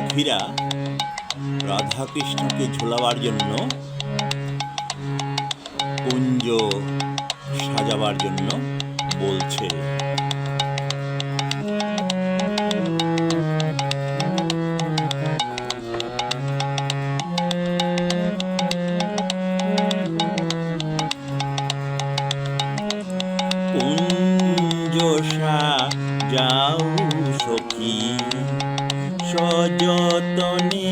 গোপীরা রাধাকৃষ্ণকে ঝোলাবার জন্য কুঞ্জ সাজাবার জন্য বলছে। কুঞ্জ সাজাও সখী সযতনে,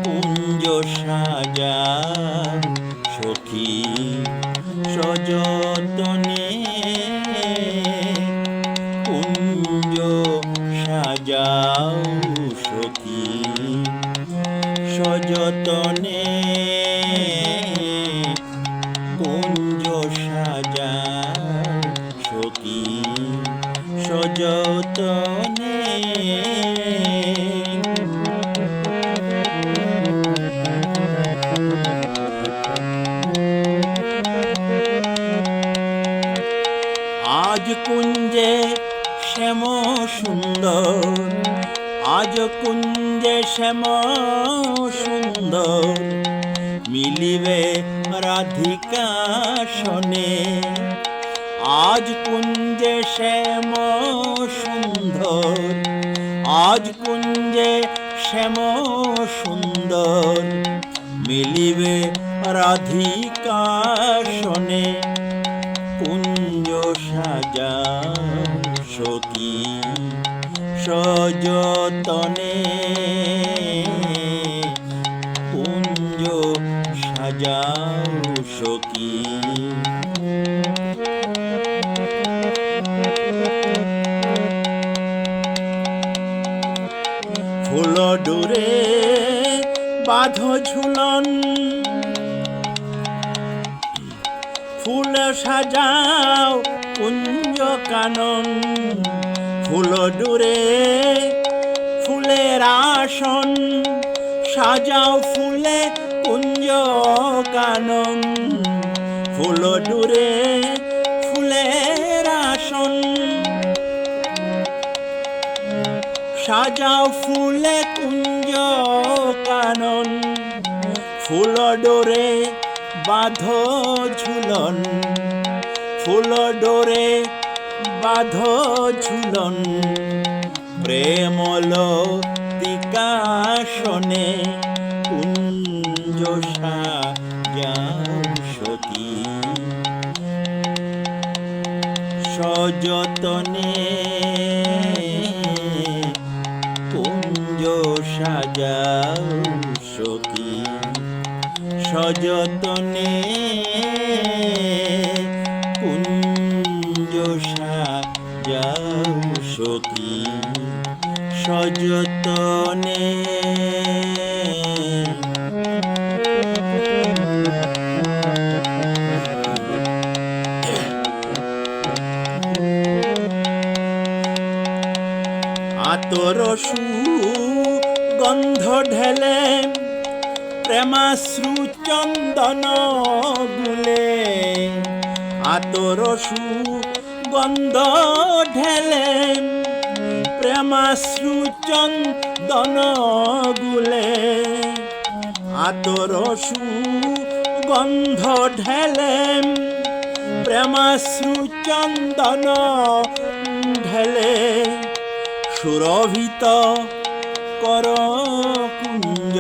কুঞ্জ সাজাও সখী সযতনে, কুঞ্জ সাজাও সখী সযতনে, কুঞ্জ সাজাও সখী সযতনে। আজ কুঞ্জে শ্যাম সুন্দর, আজ কুঞ্জে শ্যাম সুন্দর, মিলিবে রাধিকা সনে। আজ কুঞ্জে শ্যাম সুন্দর, আজ কুঞ্জে শ্যাম সুন্দর, মিলিবে রাধিকা সনে। কুঞ্জ সাজাও সখী সযতনে, কুঞ্জ সাজাও সখী। ফুল ডোরে বাঁধো ঝুলন, ফুল সাজাও কুঞ্জ কানন। ফুল ডোরে ফুলের আসন, সাজাও ফুলে কুঞ্জ কানন। ফুল ডোরে ফুলের আসন, সাজাও ফুলে কুঞ্জ কানন। ফুল ডোরে বাঁধো ঝুলন, ফুল ডোরে বাঁধো ঝুলন, প্রেমলতিকা সনে। কুঞ্জ সাজাও সখী সযতনে, কুঞ্জ সাজাও সখী সযতনে, কুঞ্জ সাজাও সখী সযতনে। আতর সুগন্ধ ঢেলে, প্রেমাশ্রু চন্দন গুলে। আতর সুগন্ধ ঢেলে, প্রেমাশ্রু চন্দন গুলে। আতর সুগন্ধ ঢেলে, প্রেমাশ্রু চন্দন ঢেলে। সুরভিত কর কুঞ্জ,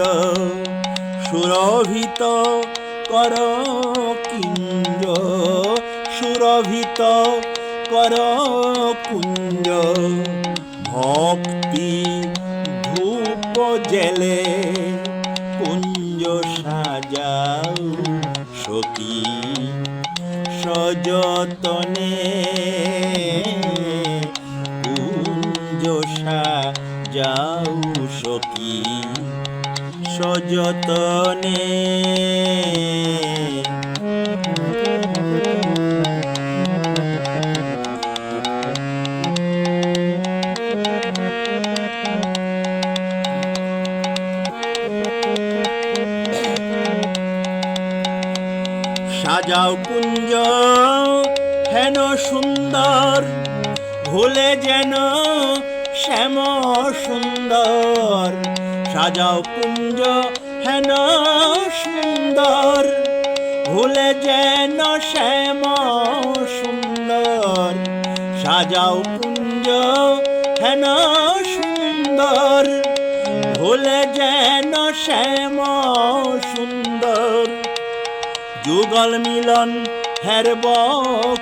সুরভিত কর কুঞ্জ, সুরভিত কর কুঞ্জ। ভক্তি ধূপ জেলে, কুঞ্জ সাজাও সখী সযতনে, কুঞ্জ সাজাও সখী সযতনে। সাজাও কুঞ্জ হেন সুন্দর, ভুলে যেন শ্যাম সুন্দর, সাজাও কুঞ্জ হেন সুন্দর, ভুলে যেন শ্যাম সুন্দর, সাজাও কুঞ্জ হেন সুন্দর, ভুলে যেন শ্যাম সুন্দর। যুগল মিলন হেরব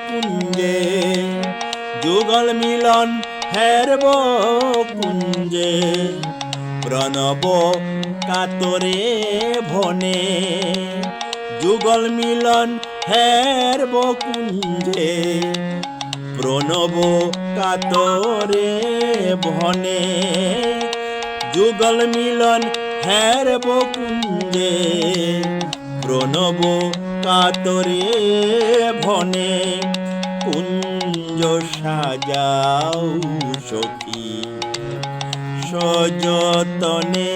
কুঞ্জে, যুগল মিলন হেরব কুঞ্জে, প্রণব কাতরে ভনে, যুগল মিলন হেরব কুঞ্জে, প্রণব কাতরে ভনে, যুগল মিলন হেরব কুঞ্জে, প্রণব কাতরে ভনে। কুঞ্জ সাজাও সখী সযতনে,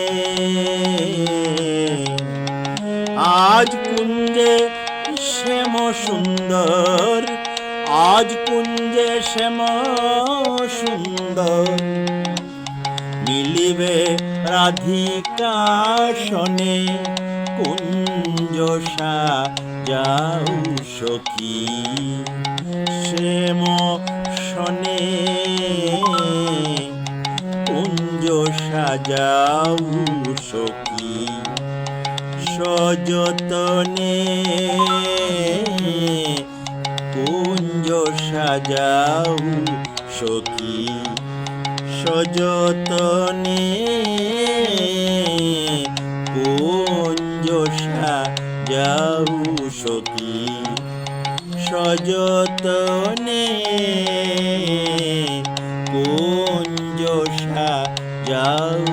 আজ কুঞ্জে শ্যাম সুন্দর, আজ কুঞ্জে শ্যাম সুন্দর, মিলিবে রাধিকা সনে। কুঞ্জ সাজাও সখী শ্যাম সনে, কুঞ্জ সাজাও সখী সযতনে, কুঞ্জ সাজাও সখী সযতনে, কুঞ্জ সাজাও সখী সযতনে, কুঞ্জ সাজাও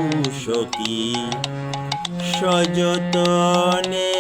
সখী সযতনে।